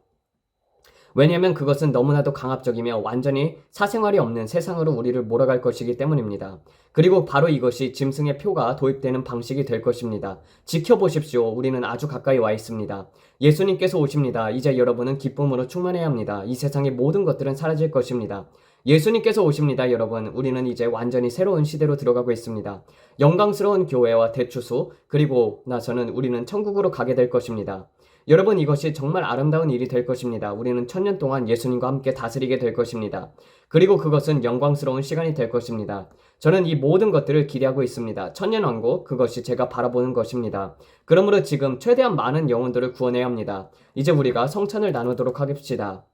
왜냐하면 그것은 너무나도 강압적이며 완전히 사생활이 없는 세상으로 우리를 몰아갈 것이기 때문입니다. 그리고 바로 이것이 짐승의 표가 도입되는 방식이 될 것입니다. 지켜보십시오. 우리는 아주 가까이 와 있습니다. 예수님께서 오십니다. 이제 여러분은 기쁨으로 충만해야 합니다. 이 세상의 모든 것들은 사라질 것입니다. 예수님께서 오십니다, 여러분. 우리는 이제 완전히 새로운 시대로 들어가고 있습니다. 영광스러운 교회와 대추수, 그리고 나서는 우리는 천국으로 가게 될 것입니다. 여러분, 이것이 정말 아름다운 일이 될 것입니다. 우리는 1000년 동안 예수님과 함께 다스리게 될 것입니다. 그리고 그것은 영광스러운 시간이 될 것입니다. 저는 이 모든 것들을 기대하고 있습니다. 천년왕국, 그것이 제가 바라보는 것입니다. 그러므로 지금 최대한 많은 영혼들을 구원해야 합니다. 이제 우리가 성찬을 나누도록 하겠습니다.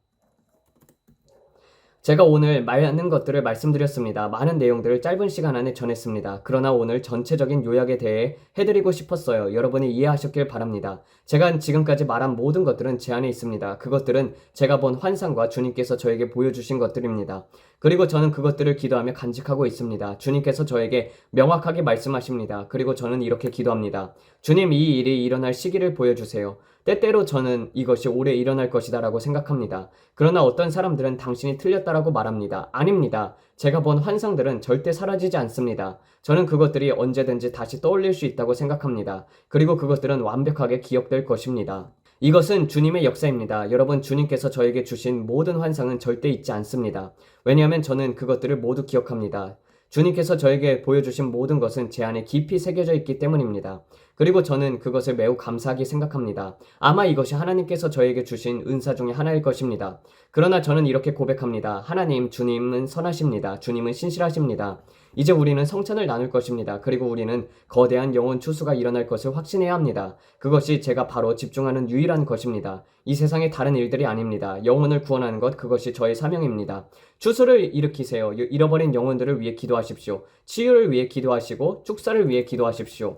제가 오늘 많은 것들을 말씀드렸습니다. 많은 내용들을 짧은 시간 안에 전했습니다. 그러나 오늘 전체적인 요약에 대해 해드리고 싶었어요. 여러분이 이해하셨길 바랍니다. 제가 지금까지 말한 모든 것들은 제 안에 있습니다. 그것들은 제가 본 환상과 주님께서 저에게 보여주신 것들입니다. 그리고 저는 그것들을 기도하며 간직하고 있습니다. 주님께서 저에게 명확하게 말씀하십니다. 그리고 저는 이렇게 기도합니다. 주님, 이 일이 일어날 시기를 보여주세요. 때때로 저는 이것이 오래 일어날 것이다 라고 생각합니다. 그러나 어떤 사람들은 당신이 틀렸다라고 말합니다. 아닙니다. 제가 본 환상들은 절대 사라지지 않습니다. 저는 그것들이 언제든지 다시 떠올릴 수 있다고 생각합니다. 그리고 그것들은 완벽하게 기억될 것입니다. 이것은 주님의 역사입니다. 여러분, 주님께서 저에게 주신 모든 환상은 절대 잊지 않습니다. 왜냐하면 저는 그것들을 모두 기억합니다. 주님께서 저에게 보여주신 모든 것은 제 안에 깊이 새겨져 있기 때문입니다. 그리고 저는 그것을 매우 감사하게 생각합니다. 아마 이것이 하나님께서 저에게 주신 은사 중에 하나일 것입니다. 그러나 저는 이렇게 고백합니다. 하나님, 주님은 선하십니다. 주님은 신실하십니다. 이제 우리는 성찬을 나눌 것입니다. 그리고 우리는 거대한 영혼 추수가 일어날 것을 확신해야 합니다. 그것이 제가 바로 집중하는 유일한 것입니다. 이 세상의 다른 일들이 아닙니다. 영혼을 구원하는 것, 그것이 저의 사명입니다. 추수를 일으키세요. 잃어버린 영혼들을 위해 기도하십시오. 치유를 위해 기도하시고 축사를 위해 기도하십시오.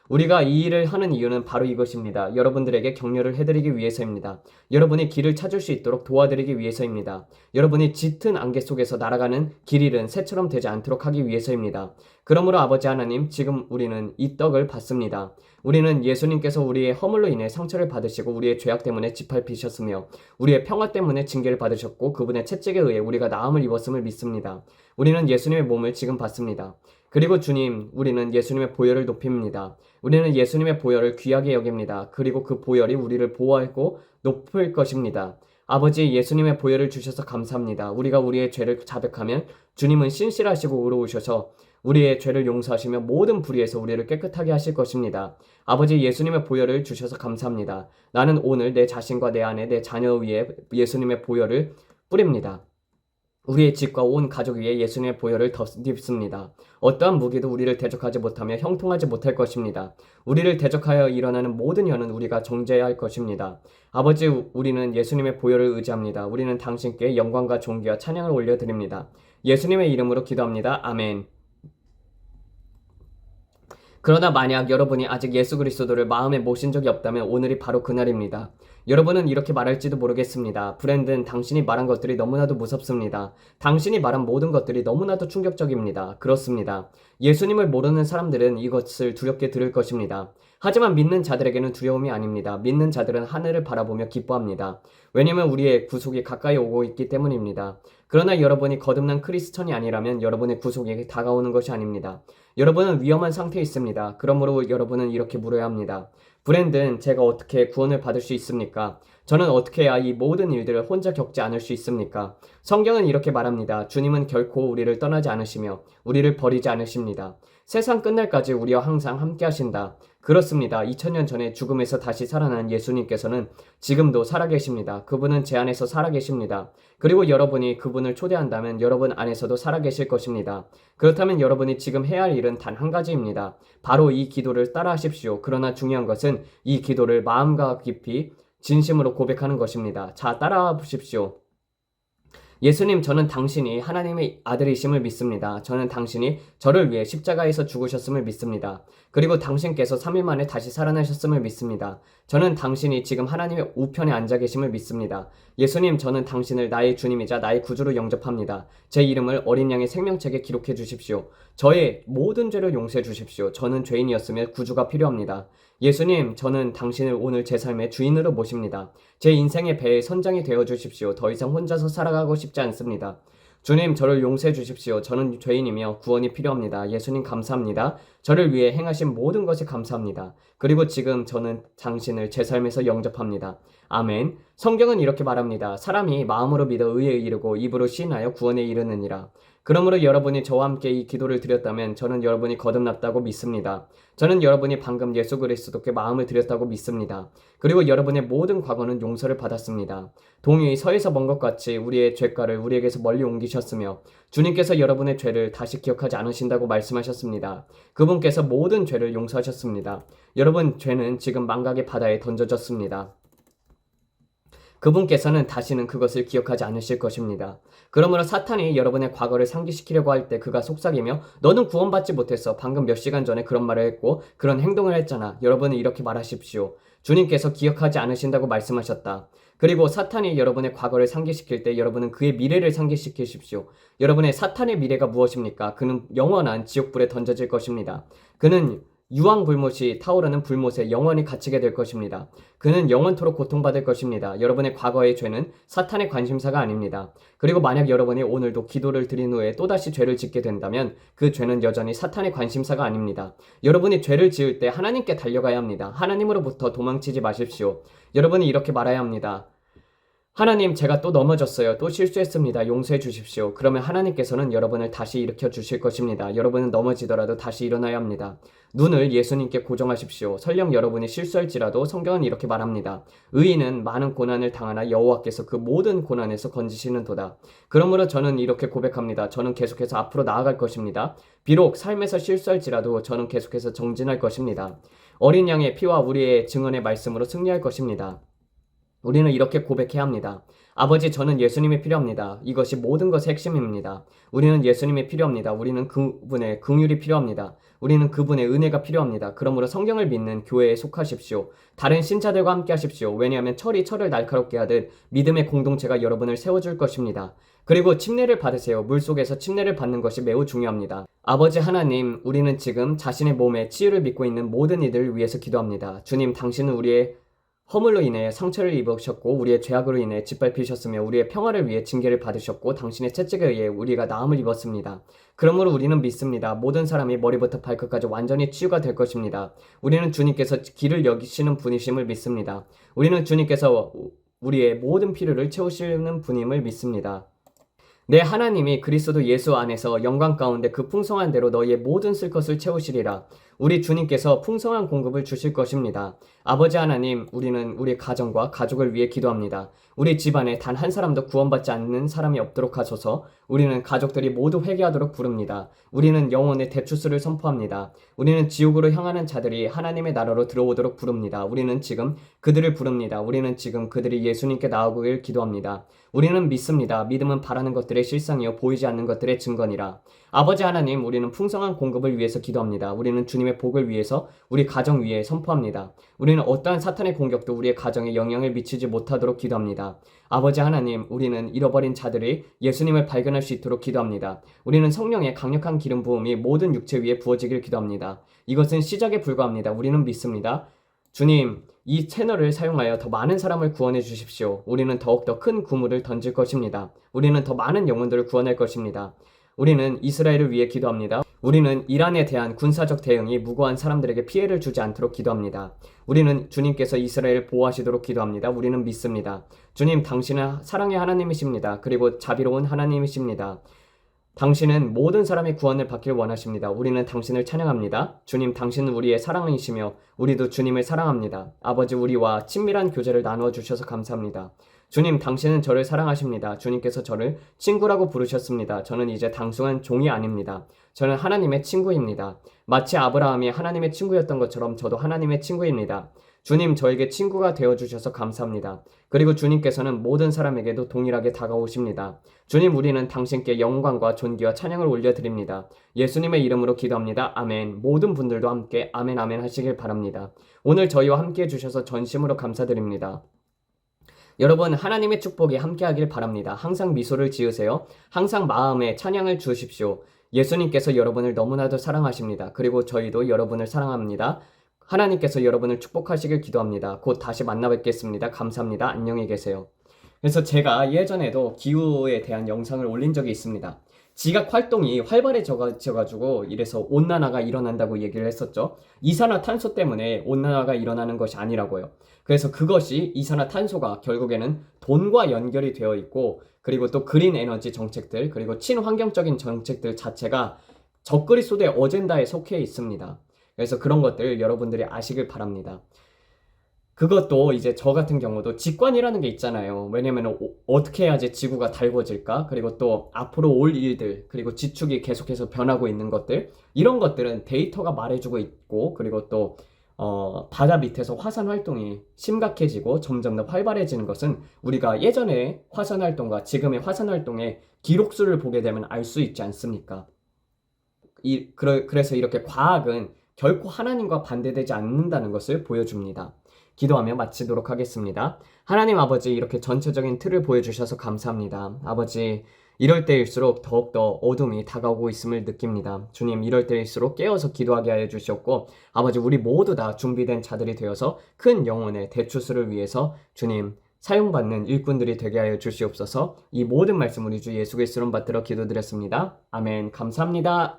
우리가 이 일을 하는 이유는 바로 이것입니다. 여러분들에게 격려를 해드리기 위해서입니다. 여러분이 길을 찾을 수 있도록 도와드리기 위해서입니다. 여러분이 짙은 안개 속에서 날아가는 길 잃은 새처럼 되지 않도록 하기 위해서입니다. 그러므로 아버지 하나님, 지금 우리는 이 떡을 받습니다. 우리는 예수님께서 우리의 허물로 인해 상처를 받으시고 우리의 죄악 때문에 짓밟히셨으며 우리의 평화 때문에 징계를 받으셨고 그분의 채찍에 의해 우리가 나음을 입었음을 믿습니다. 우리는 예수님의 몸을 지금 받습니다. 그리고 주님, 우리는 예수님의 보혈을 높입니다. 우리는 예수님의 보혈을 귀하게 여깁니다. 그리고 그 보혈이 우리를 보호하고 높일 것입니다. 아버지, 예수님의 보혈을 주셔서 감사합니다. 우리가 우리의 죄를 자백하면 주님은 신실하시고 의로우셔서 우리의 죄를 용서하시며 모든 불의에서 우리를 깨끗하게 하실 것입니다. 아버지, 예수님의 보혈을 주셔서 감사합니다. 나는 오늘 내 자신과 내 아내, 내 자녀 위에 예수님의 보혈을 뿌립니다. 우리의 집과 온 가족 위에 예수님의 보혈을 덧입습니다. 어떠한 무기도 우리를 대적하지 못하며 형통하지 못할 것입니다. 우리를 대적하여 일어나는 모든 연은 우리가 정죄해야 할 것입니다. 아버지, 우리는 예수님의 보혈을 의지합니다. 우리는 당신께 영광과 존귀와 찬양을 올려드립니다. 예수님의 이름으로 기도합니다. 아멘. 그러나 만약 여러분이 아직 예수 그리스도를 마음에 모신 적이 없다면 오늘이 바로 그날입니다. 여러분은 이렇게 말할지도 모르겠습니다. 브랜든, 당신이 말한 것들이 너무나도 무섭습니다. 당신이 말한 모든 것들이 너무나도 충격적입니다. 그렇습니다. 예수님을 모르는 사람들은 이것을 두렵게 들을 것입니다. 하지만 믿는 자들에게는 두려움이 아닙니다. 믿는 자들은 하늘을 바라보며 기뻐합니다. 왜냐하면 우리의 구속이 가까이 오고 있기 때문입니다. 그러나 여러분이 거듭난 크리스천이 아니라면 여러분의 구속이 다가오는 것이 아닙니다. 여러분은 위험한 상태에 있습니다. 그러므로 여러분은 이렇게 물어야 합니다. 브랜든, 제가 어떻게 구원을 받을 수 있습니까? 저는 어떻게 해야 이 모든 일들을 혼자 겪지 않을 수 있습니까? 성경은 이렇게 말합니다. 주님은 결코 우리를 떠나지 않으시며 우리를 버리지 않으십니다. 세상 끝날까지 우리와 항상 함께 하신다. 그렇습니다. 2000년 전에 죽음에서 다시 살아난 예수님께서는 지금도 살아계십니다. 그분은 제 안에서 살아계십니다. 그리고 여러분이 그분을 초대한다면 여러분 안에서도 살아계실 것입니다. 그렇다면 여러분이 지금 해야 할 일은 단 한 가지입니다. 바로 이 기도를 따라 하십시오. 그러나 중요한 것은 이 기도를 마음과 깊이 진심으로 고백하는 것입니다. 자, 따라와 보십시오. 예수님, 저는 당신이 하나님의 아들이심을 믿습니다. 저는 당신이 저를 위해 십자가에서 죽으셨음을 믿습니다. 그리고 당신께서 3일 만에 다시 살아나셨음을 믿습니다. 저는 당신이 지금 하나님의 우편에 앉아 계심을 믿습니다. 예수님, 저는 당신을 나의 주님이자 나의 구주로 영접합니다. 제 이름을 어린 양의 생명책에 기록해 주십시오. 저의 모든 죄를 용서해 주십시오. 저는 죄인이었으며 구주가 필요합니다. 예수님, 저는 당신을 오늘 제 삶의 주인으로 모십니다. 제 인생의 배의 선장이 되어 주십시오. 더 이상 혼자서 살아가고 싶지 않습니다. 주님, 저를 용서해 주십시오. 저는 죄인이며 구원이 필요합니다. 예수님, 감사합니다. 저를 위해 행하신 모든 것이 감사합니다. 그리고 지금 저는 당신을 제 삶에서 영접합니다. 아멘. 성경은 이렇게 말합니다. 사람이 마음으로 믿어 의에 이르고 입으로 시인하여 구원에 이르느니라. 그러므로 여러분이 저와 함께 이 기도를 드렸다면 저는 여러분이 거듭났다고 믿습니다. 저는 여러분이 방금 예수 그리스도께 마음을 드렸다고 믿습니다. 그리고 여러분의 모든 과거는 용서를 받았습니다. 동이 서에서 먼 것 같이 우리의 죄가를 우리에게서 멀리 옮기셨으며 주님께서 여러분의 죄를 다시 기억하지 않으신다고 말씀하셨습니다. 그분께서 모든 죄를 용서하셨습니다. 여러분 죄는 지금 망각의 바다에 던져졌습니다. 그분께서는 다시는 그것을 기억하지 않으실 것입니다. 그러므로 사탄이 여러분의 과거를 상기시키려고 할 때 그가 속삭이며 너는 구원받지 못했어. 방금 몇 시간 전에 그런 말을 했고 그런 행동을 했잖아. 여러분은 이렇게 말하십시오. 주님께서 기억하지 않으신다고 말씀하셨다. 그리고 사탄이 여러분의 과거를 상기시킬 때 여러분은 그의 미래를 상기시키십시오. 여러분의 사탄의 미래가 무엇입니까? 그는 영원한 지옥불에 던져질 것입니다. 그는 유황불못이 타오르는 불못에 영원히 갇히게 될 것입니다. 그는 영원토록 고통받을 것입니다. 여러분의 과거의 죄는 사탄의 관심사가 아닙니다. 그리고 만약 여러분이 오늘도 기도를 드린 후에 또다시 죄를 짓게 된다면 그 죄는 여전히 사탄의 관심사가 아닙니다. 여러분이 죄를 지을 때 하나님께 달려가야 합니다. 하나님으로부터 도망치지 마십시오. 여러분이 이렇게 말해야 합니다. 하나님, 제가 또 넘어졌어요. 또 실수했습니다. 용서해 주십시오. 그러면 하나님께서는 여러분을 다시 일으켜 주실 것입니다. 여러분은 넘어지더라도 다시 일어나야 합니다. 눈을 예수님께 고정하십시오. 설령 여러분이 실수할지라도 성경은 이렇게 말합니다. 의인은 많은 고난을 당하나 여호와께서 그 모든 고난에서 건지시는도다. 그러므로 저는 이렇게 고백합니다. 저는 계속해서 앞으로 나아갈 것입니다. 비록 삶에서 실수할지라도 저는 계속해서 정진할 것입니다. 어린 양의 피와 우리의 증언의 말씀으로 승리할 것입니다. 우리는 이렇게 고백해야 합니다. 아버지, 저는 예수님이 필요합니다. 이것이 모든 것의 핵심입니다. 우리는 예수님이 필요합니다. 우리는 그분의 긍휼이 필요합니다. 우리는 그분의 은혜가 필요합니다. 그러므로 성경을 믿는 교회에 속하십시오. 다른 신자들과 함께 하십시오. 왜냐하면 철이 철을 날카롭게 하듯 믿음의 공동체가 여러분을 세워줄 것입니다. 그리고 침례를 받으세요. 물속에서 침례를 받는 것이 매우 중요합니다. 아버지 하나님, 우리는 지금 자신의 몸에 치유를 믿고 있는 모든 이들을 위해서 기도합니다. 주님, 당신은 우리의 허물로 인해 상처를 입으셨고 우리의 죄악으로 인해 짓밟히셨으며 우리의 평화를 위해 징계를 받으셨고 당신의 채찍에 의해 우리가 나음을 입었습니다. 그러므로 우리는 믿습니다. 모든 사람이 머리부터 발끝까지 완전히 치유가 될 것입니다. 우리는 주님께서 길을 여기시는 분이심을 믿습니다. 우리는 주님께서 우리의 모든 필요를 채우시는 분임을 믿습니다. 내 하나님이 그리스도 예수 안에서 영광 가운데 그 풍성한 대로 너희의 모든 쓸 것을 채우시리라. 우리 주님께서 풍성한 공급을 주실 것입니다. 아버지 하나님, 우리는 우리 가정과 가족을 위해 기도합니다. 우리 집안에 단 한 사람도 구원받지 않는 사람이 없도록 하소서. 우리는 가족들이 모두 회개하도록 부릅니다. 우리는 영혼의 대추수를 선포합니다. 우리는 지옥으로 향하는 자들이 하나님의 나라로 들어오도록 부릅니다. 우리는 지금 그들을 부릅니다. 우리는 지금 그들이 예수님께 나오길 기도합니다. 우리는 믿습니다. 믿음은 바라는 것들의 실상이요 보이지 않는 것들의 증거니라. 아버지 하나님, 우리는 풍성한 공급을 위해서 기도합니다. 우리는 주님의 복을 위해서 우리 가정 위에 선포합니다. 우리는 어떠한 사탄의 공격도 우리의 가정에 영향을 미치지 못하도록 기도합니다. 아버지 하나님, 우리는 잃어버린 자들이 예수님을 발견할 수 있도록 기도합니다. 우리는 성령의 강력한 기름 부음이 모든 육체 위에 부어지길 기도합니다. 이것은 시작에 불과합니다. 우리는 믿습니다. 주님, 이 채널을 사용하여 더 많은 사람을 구원해 주십시오. 우리는 더욱더 큰 구물을 던질 것입니다. 우리는 더 많은 영혼들을 구원할 것입니다. 우리는 이스라엘을 위해 기도합니다. 우리는 이란에 대한 군사적 대응이 무고한 사람들에게 피해를 주지 않도록 기도합니다. 우리는 주님께서 이스라엘을 보호하시도록 기도합니다. 우리는 믿습니다. 주님, 당신은 사랑의 하나님이십니다. 그리고 자비로운 하나님이십니다. 당신은 모든 사람의 구원을 받길 원하십니다. 우리는 당신을 찬양합니다. 주님, 당신은 우리의 사랑이시며 우리도 주님을 사랑합니다. 아버지, 우리와 친밀한 교제를 나누어 주셔서 감사합니다. 주님, 당신은 저를 사랑하십니다. 주님께서 저를 친구라고 부르셨습니다. 저는 이제 단순한 종이 아닙니다. 저는 하나님의 친구입니다. 마치 아브라함이 하나님의 친구였던 것처럼 저도 하나님의 친구입니다. 주님, 저에게 친구가 되어주셔서 감사합니다. 그리고 주님께서는 모든 사람에게도 동일하게 다가오십니다. 주님, 우리는 당신께 영광과 존귀와 찬양을 올려드립니다. 예수님의 이름으로 기도합니다. 아멘. 모든 분들도 함께 아멘 아멘 하시길 바랍니다. 오늘 저희와 함께 해주셔서 전심으로 감사드립니다. 여러분, 하나님의 축복이 함께하길 바랍니다. 항상 미소를 지으세요. 항상 마음에 찬양을 주십시오. 예수님께서 여러분을 너무나도 사랑하십니다. 그리고 저희도 여러분을 사랑합니다. 하나님께서 여러분을 축복하시길 기도합니다. 곧 다시 만나 뵙겠습니다. 감사합니다. 안녕히 계세요. 그래서 제가 예전에도 기후에 대한 영상을 올린 적이 있습니다. 지각 활동이 활발해져가지고 이래서 온난화가 일어난다고 얘기를 했었죠. 이산화탄소 때문에 온난화가 일어나는 것이 아니라고요. 그래서 그것이 이산화탄소가 결국에는 돈과 연결이 되어 있고, 그리고 또 그린 에너지 정책들, 그리고 친환경적인 정책들 자체가 적그리스도의 어젠다에 속해 있습니다. 그래서 그런 것들 여러분들이 아시길 바랍니다. 그것도 이제 저 같은 경우도 직관이라는 게 있잖아요. 왜냐면 어떻게 해야지 지구가 달궈질까? 그리고 또 앞으로 올 일들, 그리고 지축이 계속해서 변하고 있는 것들, 이런 것들은 데이터가 말해주고 있고, 그리고 또 바다 밑에서 화산 활동이 심각해지고 점점 더 활발해지는 것은 우리가 예전에 화산 활동과 지금의 화산 활동의 기록수를 보게 되면 알 수 있지 않습니까? 그래서 이렇게 과학은 결코 하나님과 반대되지 않는다는 것을 보여줍니다. 기도하며 마치도록 하겠습니다. 하나님 아버지, 이렇게 전체적인 틀을 보여주셔서 감사합니다. 아버지, 이럴 때일수록 더욱더 어둠이 다가오고 있음을 느낍니다. 주님, 이럴 때일수록 깨어서 기도하게 하여 주시옵고, 아버지, 우리 모두 다 준비된 자들이 되어서 큰 영혼의 대추수를 위해서 주님 사용받는 일꾼들이 되게 하여 주시옵소서. 이 모든 말씀 우리 주 예수 그리스도로 받들어 기도드렸습니다. 아멘. 감사합니다.